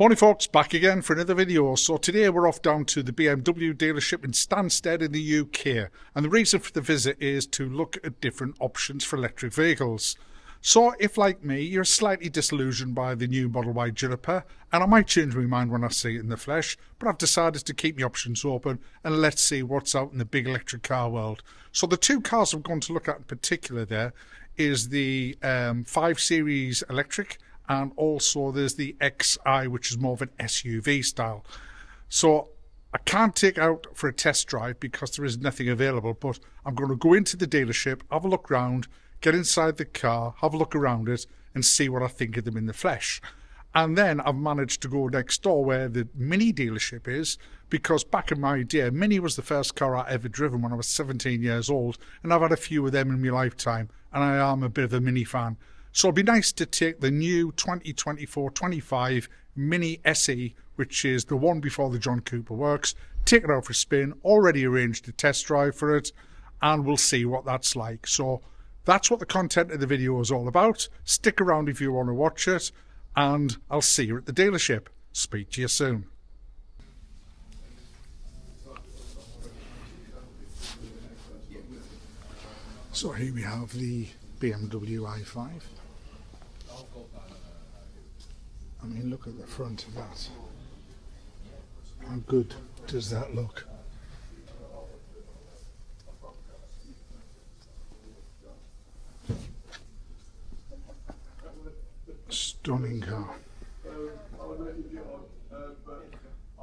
Morning folks, back again for another video. So today we're off down to the BMW dealership in Stansted in the UK, and the reason for the visit is to look at different options for electric vehicles. So if, like me, you're slightly disillusioned by the new Model Y Juniper, and I might change my mind when I see it in the flesh, but I've decided to keep my options open and let's see what's out in the big electric car world. So the two cars I'm going to look at in particular there is the 5 Series electric, and also there's the XI, which is more of an SUV style. So I can't take out for a test drive because there is nothing available, but I'm going to go into the dealership, have a look around, get inside the car, have a look around it and see what I think of them in the flesh. And then I've managed to go next door where the Mini dealership is, because back in my day, Mini was the first car I ever driven when I was 17 years old, and I've had a few of them in my lifetime, and I am a bit of a Mini fan. So it'd be nice to take the new 2024-25 Mini SE, which is the one before the John Cooper works, take it out for a spin, already arranged a test drive for it, and we'll see what that's like. So that's what the content of the video is all about. Stick around if you want to watch it, and I'll see you at the dealership. Speak to you soon. So here we have the BMW i5. I mean, look at the front of that. How good does that look? Stunning car.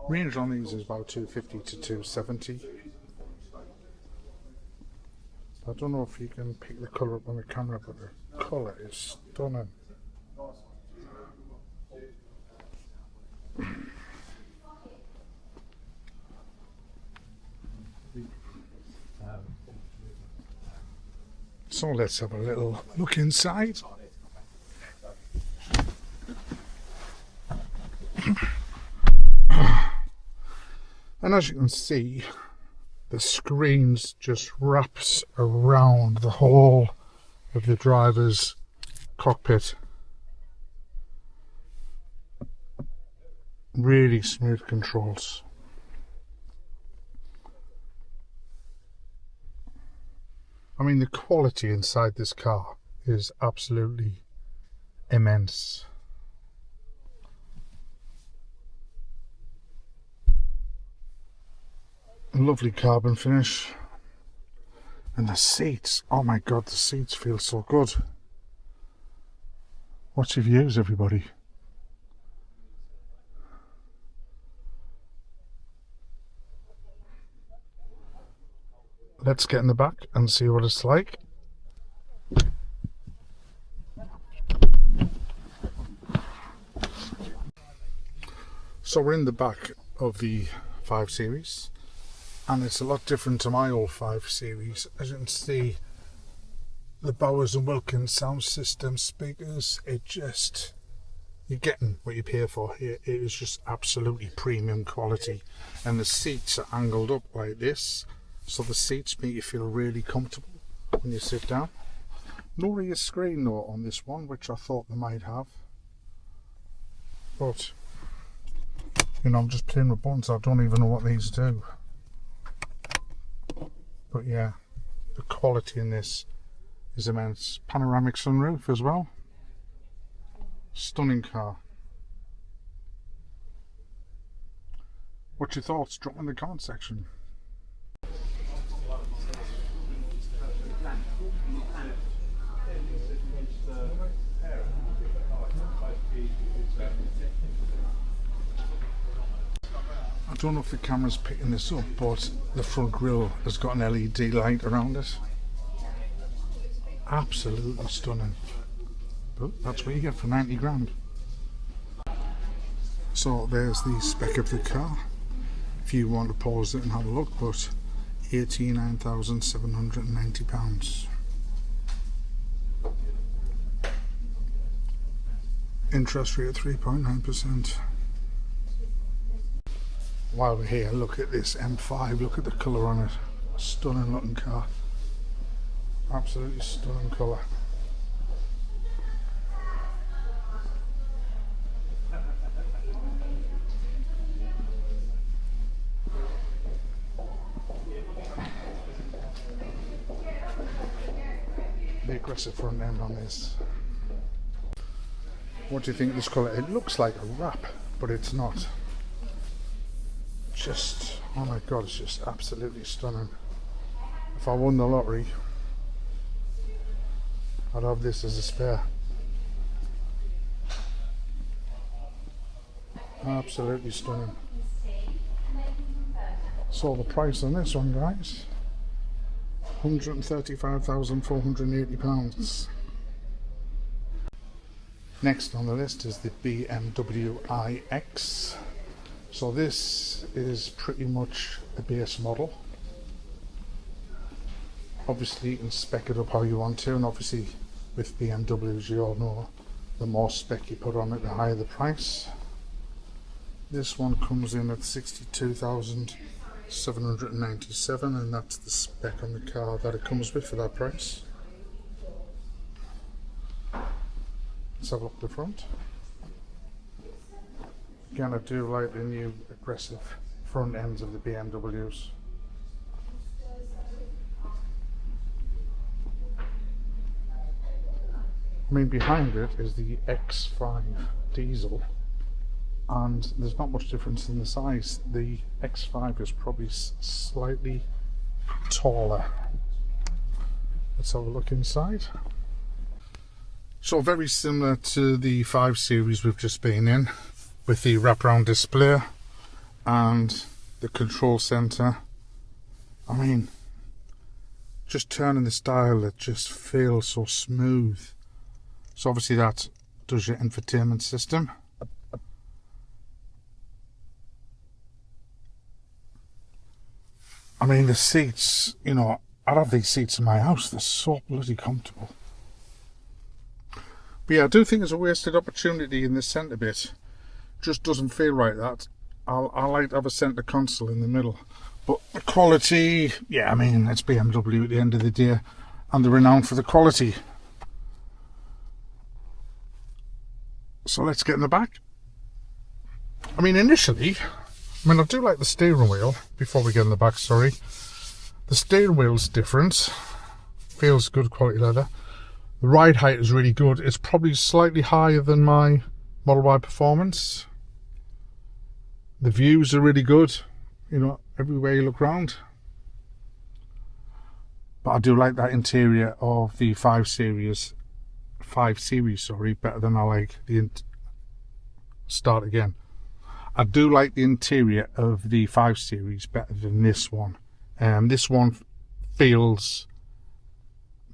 Range on these is about 250 to 270. I don't know if you can pick the colour up on the camera, but the colour is stunning. So let's have a little look inside. And as you can see, the screens just wraps around the whole of the driver's cockpit. Really smooth controls. I mean, the quality inside this car is absolutely immense. Lovely carbon finish. And the seats, oh my god, the seats feel so good. What's your views, everybody? Let's get in the back and see what it's like. So we're in the back of the 5 Series, and it's a lot different to my old 5 Series. As you can see, the Bowers & Wilkins sound system speakers, you're getting what you pay for here. It is just absolutely premium quality, and the seats are angled up like this, so the seats make you feel really comfortable when you sit down. No rear screen though on this one, which I thought they might have, but you know, I'm just playing with buttons. I don't even know what these do. But yeah, the quality in this is immense. Panoramic sunroof as well. Stunning car. What's your thoughts? Drop in the comment section. I don't know if the camera's picking this up, but the front grille has got an LED light around it. Absolutely stunning. But that's what you get for 90 grand. So there's the spec of the car, if you want to pause it and have a look, but £89,790. Interest rate at 3.9%. While we're here, look at this M5, look at the colour on it. Stunning looking car. Absolutely stunning colour. the aggressive front end on this. What do you think of this colour? It looks like a wrap, but it's not. Just, oh my god, it's just absolutely stunning. If I won the lottery, I'd have this as a spare. Absolutely stunning. So the price on this one, guys, £135,480. Next on the list is the BMW iX. So this is pretty much a base model. Obviously you can spec it up how you want to, and obviously with BMWs you all know the more spec you put on it, the higher the price. This one comes in at 62,797, and that's the spec on the car that it comes with for that price. Let's have a look at the front. Again, I do like the new aggressive front ends of the BMWs. I mean, behind it is the X5 diesel, and there's not much difference in the size. The X5 is probably slightly taller. Let's have a look inside. So very similar to the 5 Series we've just been in, with the wraparound display and the control center. I mean, just turning this dial, it just feels so smooth. So obviously that does your infotainment system. I mean, the seats, you know, I'd have these seats in my house. They're so bloody comfortable. But yeah, I do think it's a wasted opportunity in this centre bit. Just doesn't feel right, that. I like to have a centre console in the middle. But the quality, yeah, I mean, it's BMW at the end of the day, and they're renowned for the quality. So let's get in the back. I mean, initially, I do like the steering wheel. Before we get in the back, sorry. The steering wheel's different. Feels good quality leather. The ride height is really good. It's probably slightly higher than my Model Y Performance. The views are really good, you know, everywhere you look round. But I do like that interior of the 5 Series, better than I like the start again. I do like the interior of the 5 Series better than this one. This one feels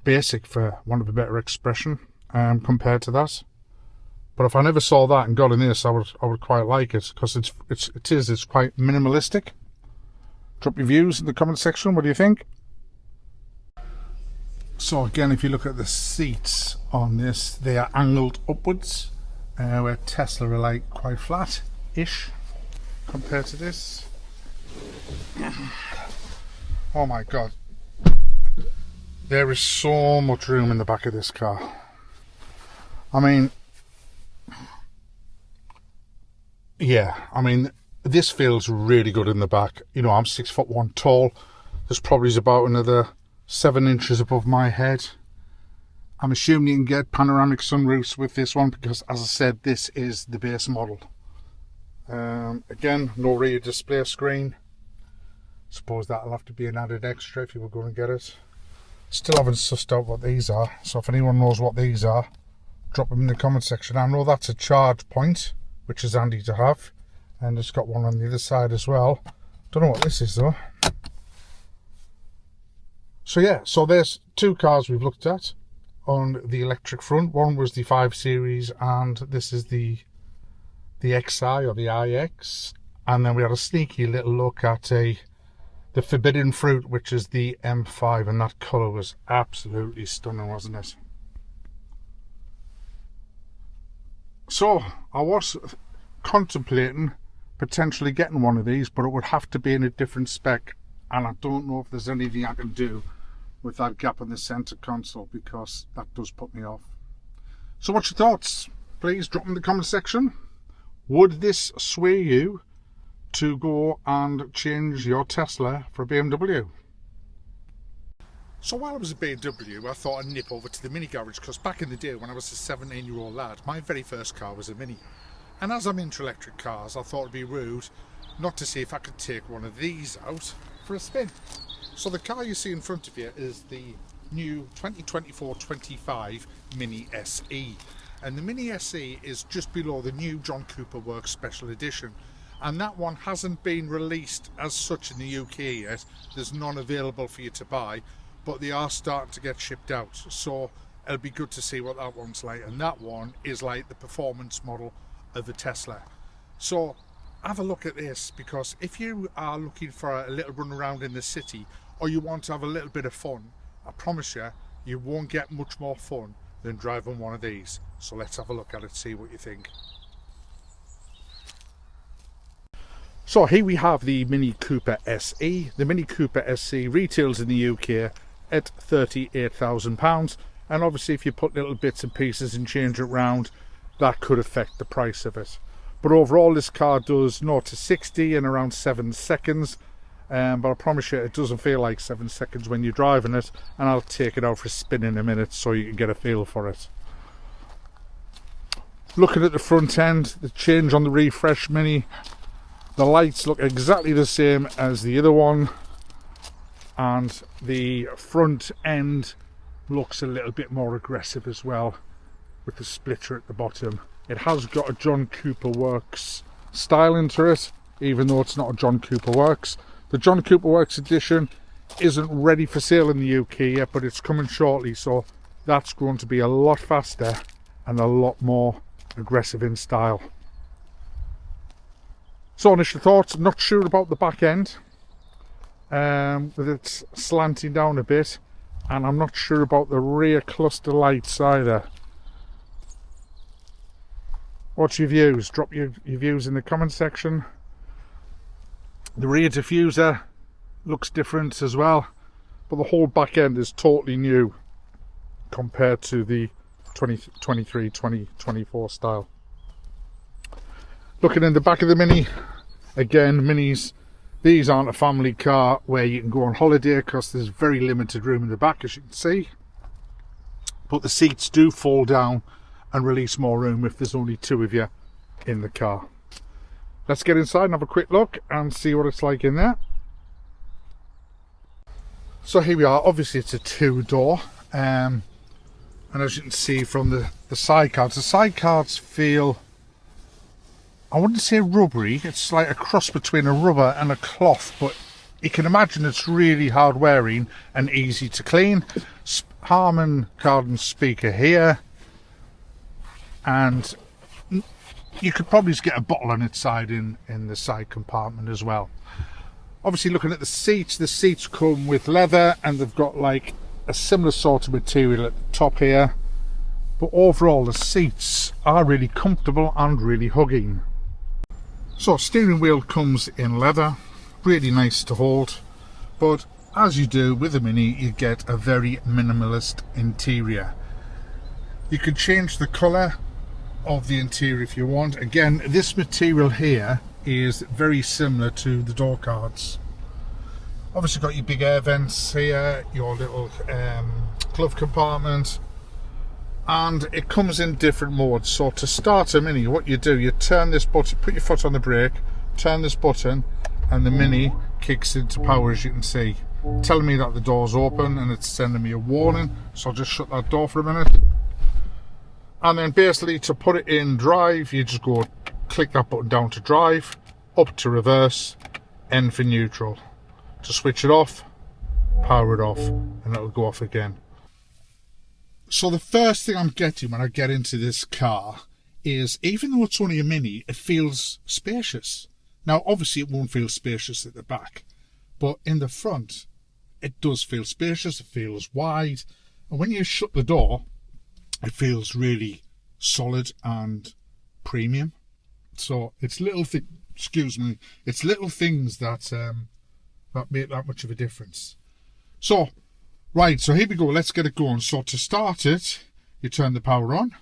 basic, for want of a better expression, compared to that. But if I never saw that and got in this, I would quite like it, because it's quite minimalistic. Drop your views in the comment section. What do you think? So again, if you look at the seats on this, they are angled upwards, where Tesla are like quite flat-ish compared to this. Oh my god, there is so much room in the back of this car. I mean, yeah, I mean, this feels really good in the back. You know, I'm 6'1" tall. This probably is about another 7 inches above my head. I'm assuming you can get panoramic sunroofs with this one, because, as I said, this is the base model. Again, no rear display screen. Suppose that'll have to be an added extra if you were going to get it. Still haven't sussed out what these are, so if anyone knows what these are, drop them in the comment section. I know that's a charge point, which is handy to have, and it's got one on the other side as well. Don't know what this is though. So yeah, so there's 2 cars we've looked at on the electric front. One was the 5 Series, and this is the XI or the iX. And then we had a sneaky little look at the forbidden fruit, which is the M5, and that colour was absolutely stunning, wasn't it? So I was contemplating potentially getting one of these, but it would have to be in a different spec, and I don't know if there's anything I can do with that gap in the centre console, because that does put me off. So what's your thoughts? Please drop them in the comment section. Would this sway you to go and change your Tesla for a BMW? So while I was at BMW, I thought I'd nip over to the Mini garage, because back in the day when I was a 17-year-old lad, my very first car was a Mini. And as I'm into electric cars, I thought it'd be rude not to see if I could take one of these out for a spin. So the car you see in front of you is the new 2024-25 Mini SE. And the Mini SE is just below the new John Cooper Works Special Edition. And that one hasn't been released as such in the UK yet. There's none available for you to buy, but they are starting to get shipped out. So it'll be good to see what that one's like. And that one is like the performance model of the Tesla. So have a look at this, because if you are looking for a little run around in the city, or you want to have a little bit of fun, I promise you, you won't get much more fun than driving one of these. So let's have a look at it, see what you think. So here we have the Mini Cooper SE. The Mini Cooper SE retails in the UK at £38,000, and obviously if you put little bits and pieces and change it around, that could affect the price of it. But overall this car does 0 to 60 in around 7 seconds, but I promise you it doesn't feel like 7 seconds when you're driving it, and I'll take it out for a spin in a minute so you can get a feel for it. Looking at the front end, the change on the Refresh Mini, the lights look exactly the same as the other one, and the front end looks a little bit more aggressive as well, with the splitter at the bottom. It has got a John Cooper Works style into it, even though it's not a John Cooper Works. The John Cooper Works edition isn't ready for sale in the UK yet, but it's coming shortly, so that's going to be a lot faster and a lot more aggressive in style. So initial thoughts, not sure about the back end, with it slanting down a bit, and I'm not sure about the rear cluster lights either. What's your views? Drop your views in the comment section. The rear diffuser looks different as well, but the whole back end is totally new compared to the 2023-2024 style. Looking in the back of the Mini, again, Minis, these aren't a family car where you can go on holiday, because there's very limited room in the back, as you can see. But the seats do fall down and release more room if there's only 2 of you in the car. Let's get inside and have a quick look and see what it's like in there. So here we are. Obviously it's a 2-door, and as you can see from the sidecards feel, I wouldn't say rubbery, it's like a cross between a rubber and a cloth, but you can imagine it's really hard wearing and easy to clean. Harman Kardon speaker here, and you could probably just get a bottle on its side in the side compartment as well. Obviously looking at the seats come with leather, and they've got like a similar sort of material at the top here, but overall the seats are really comfortable and really hugging. So steering wheel comes in leather, really nice to hold, but as you do with the Mini, you get a very minimalist interior. You can change the colour of the interior if you want. Again, this material here is very similar to the door cards. Obviously got your big air vents here, your little glove compartment, and it comes in different modes. So to start a Mini, what you do, you turn this button, put your foot on the brake, turn this button, and the Mini kicks into power, as you can see, telling me that the door's open, and it's sending me a warning. So I'll just shut that door for a minute. And then basically to put it in drive, you just go click that button down to drive, up to reverse, N for neutral. To switch it off, power it off, and it'll go off again. So the first thing I'm getting when I get into this car is, even though it's only a Mini, it feels spacious. Now obviously it won't feel spacious at the back, but in the front it does feel spacious, it feels wide, and when you shut the door it feels really solid and premium. So it's little it's little things that that make that much of a difference. So right, so here we go, let's get it going. So to start it, you turn the power on,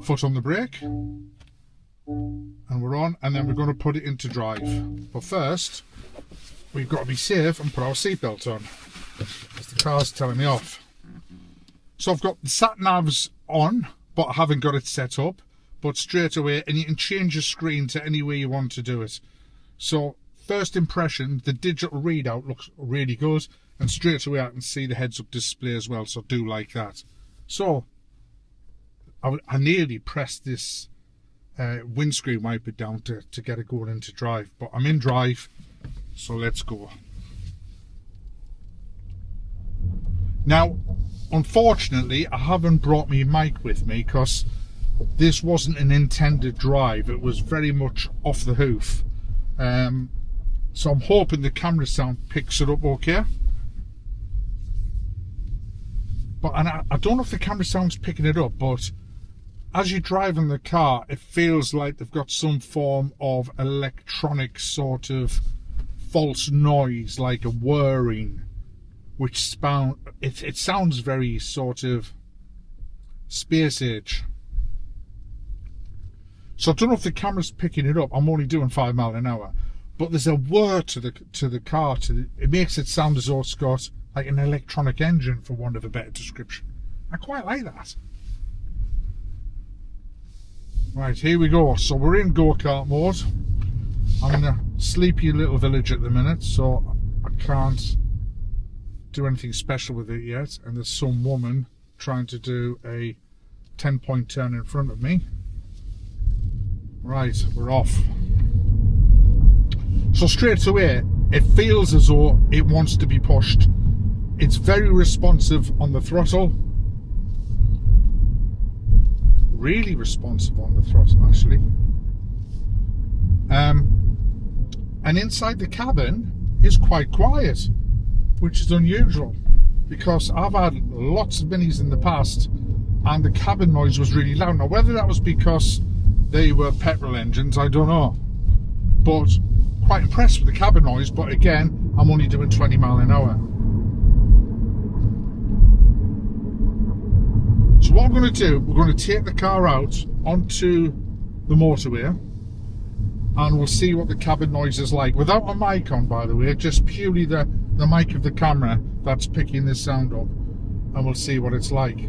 foot on the brake, and we're on, and then we're going to put it into drive. But first we've got to be safe and put our seatbelt on. Car's telling me off. So I've got the sat navs on, but I haven't got it set up. But straight away, and you can change your screen to any way you want to do it. So first impression, the digital readout looks really good, and straight away I can see the heads-up display as well. So I do like that. So I nearly pressed this windscreen wiper down to get it going into drive, but I'm in drive, so let's go. Now, unfortunately, I haven't brought my mic with me because this wasn't an intended drive. It was very much off the hoof. So I'm hoping the camera sound picks it up okay. But I don't know if the camera sound's picking it up, but as you drive in the car, it feels like they've got some form of electronic sort of false noise, like a whirring, which it sounds very sort of space age. So I don't know if the camera's picking it up. I'm only doing 5 miles an hour, but there's a whir to the car. It makes it sound as though it's got like an electronic engine, for want of a better description. I quite like that. Right, here we go. So we're in go-kart mode. I'm in a sleepy little village at the minute, so I can't do anything special with it yet. And there's some woman trying to do a 10-point turn in front of me. Right, we're off. So straight away, it feels as though it wants to be pushed. It's very responsive on the throttle. Really responsive on the throttle, actually. And inside the cabin is quite quiet, which is unusual, because I've had lots of Minis in the past and the cabin noise was really loud. Now, whether that was because they were petrol engines, I don't know, but quite impressed with the cabin noise. But again, I'm only doing 20 miles an hour. So what I'm going to do, we're going to take the car out onto the motorway and we'll see what the cabin noise is like, without a mic on, by the way, just purely the mic of the camera that's picking this sound up, and we'll see what it's like.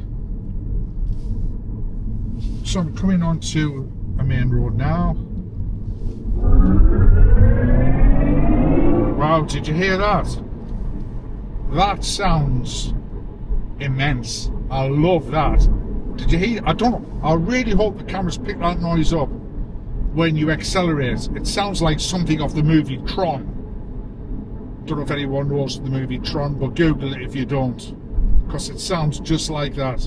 So I'm coming onto a main road now. Wow, did you hear that? That sounds immense. I love that. Did you hear? I don't know. I really hope the cameras pick that noise up when you accelerate. It sounds like something off the movie Tron. Don't know if anyone knows the movie Tron, but Google it if you don't, because it sounds just like that.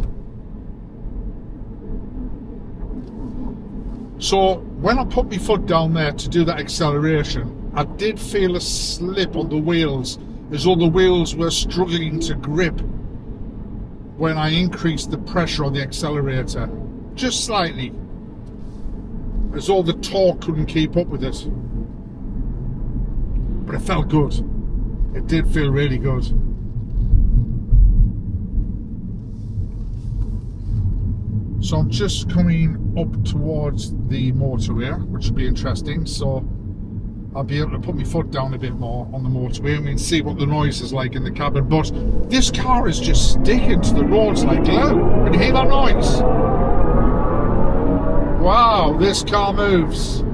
So when I put my foot down there to do that acceleration, I did feel a slip on the wheels, as though the wheels were struggling to grip when I increased the pressure on the accelerator, just slightly, as though the torque couldn't keep up with it. But it felt good. It did feel really good. So I'm just coming up towards the motorway, which will be interesting. So I'll be able to put my foot down a bit more on the motorway and we can see what the noise is like in the cabin. But this car is just sticking to the roads like glue. Can you hear that noise? Wow, this car moves.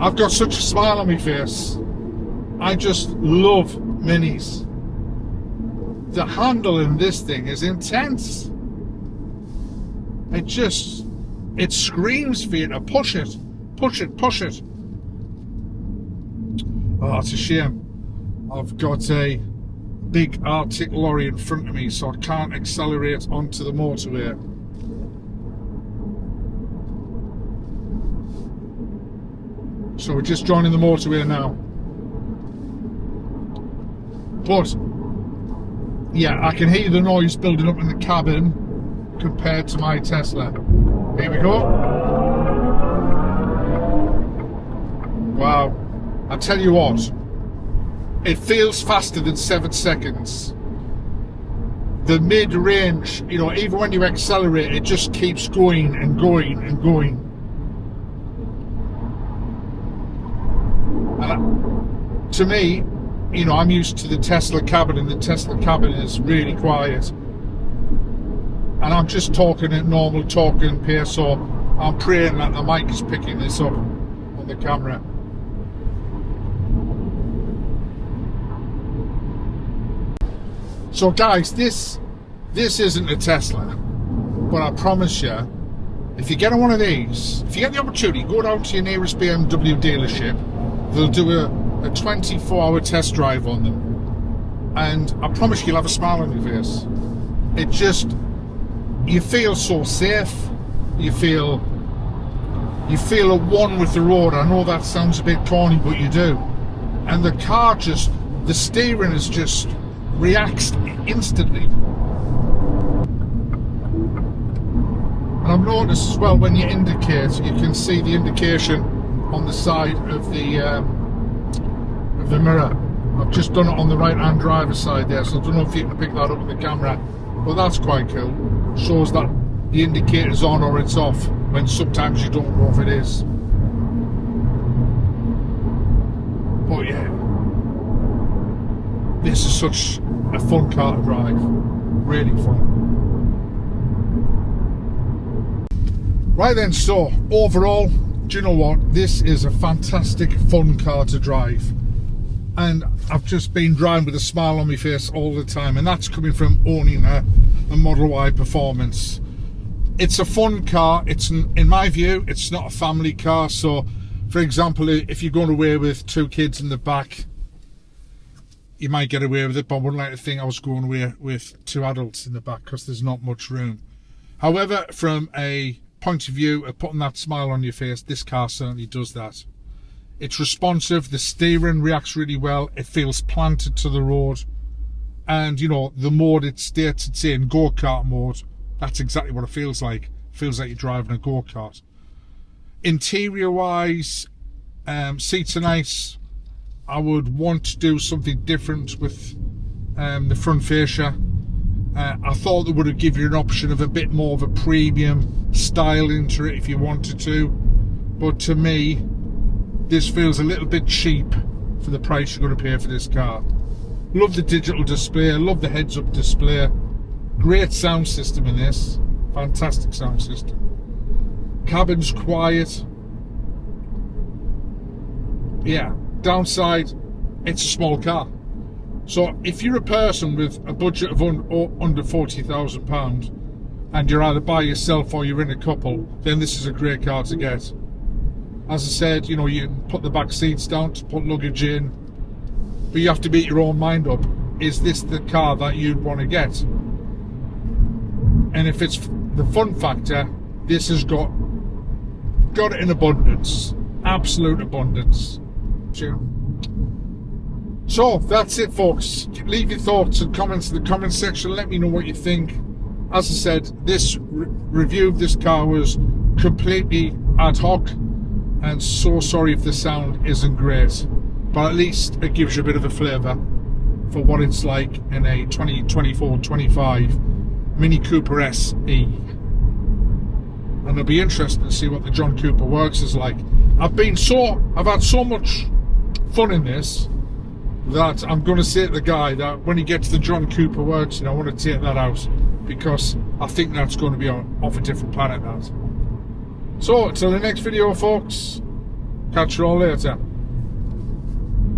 I've got such a smile on my face. I just love Minis. The handle in this thing is intense. It screams for you to push it, push it, push it. Oh, it's a shame. I've got a big Arctic lorry in front of me, so I can't accelerate onto the motorway. So we're just joining the motorway now. But yeah, I can hear the noise building up in the cabin compared to my Tesla. Here we go. Wow. I tell you what, it feels faster than 7 seconds. The mid-range, you know, even when you accelerate, it just keeps going and going and going. And to me, you know, I'm used to the Tesla cabin, and the Tesla cabin is really quiet. And I'm just talking at normal talking pace, so I'm praying that the mic is picking this up on the camera. So guys, this isn't a Tesla, but I promise you, if you get on one of these, if you get the opportunity, go down to your nearest BMW dealership. They'll do a 24-hour test drive on them, and I promise you'll have a smile on your face. It just, you feel so safe. You feel at one with the road. I know that sounds a bit corny, but you do. And the car just, the steering is just reacts instantly. And I've noticed as well, when you indicate, you can see the indication on the side of the mirror. I've just done it on the right hand driver's side there, so I don't know if you can pick that up with the camera, but that's quite cool. Shows that the indicator's on or it's off, when sometimes you don't know if it is. But yeah, this is such a fun car to drive, really fun. Right then, so overall, do you know what? This is a fantastic, fun car to drive. And I've just been driving with a smile on my face all the time, and that's coming from owning a Model Y Performance. It's a fun car. It's, in my view, it's not a family car. So, for example, if you're going away with two kids in the back, you might get away with it, but I wouldn't like to think I was going away with two adults in the back, because there's not much room. However, from a point of view of putting that smile on your face, this car certainly does that. It's responsive, the steering reacts really well, it feels planted to the road, and you know, the mode it states it's in, go-kart mode, that's exactly what it feels like. It feels like you're driving a go-kart. Interior wise, seats are nice. I would want to do something different with the front fascia. I thought they would have given you an option of a bit more of a premium style into it if you wanted to, but to me this feels a little bit cheap for the price you're going to pay for this car. Love the digital display, love the heads-up display, great sound system in this, fantastic sound system. Cabin's quiet. Yeah, downside, it's a small car. So if you're a person with a budget of under £40,000 and you're either by yourself or you're in a couple, then this is a great car to get. As I said, you know, you can put the back seats down to put luggage in, but you have to make your own mind up. Is this the car that you'd want to get? And if it's the fun factor, this has got it in abundance, absolute abundance. So that's it, folks. Leave your thoughts and comments in the comment section. Let me know what you think. As I said, this review of this car was completely ad hoc, and so sorry if the sound isn't great, but at least it gives you a bit of a flavour for what it's like in a 2024-25 Mini Cooper SE. And it'll be interesting to see what the John Cooper Works is like. I've had so much fun in this that I'm going to say to the guy that when he gets the John Cooper Works, I want to take that out, because I think that's going to be off a different planet, that. So, until the next video, folks, catch you all later.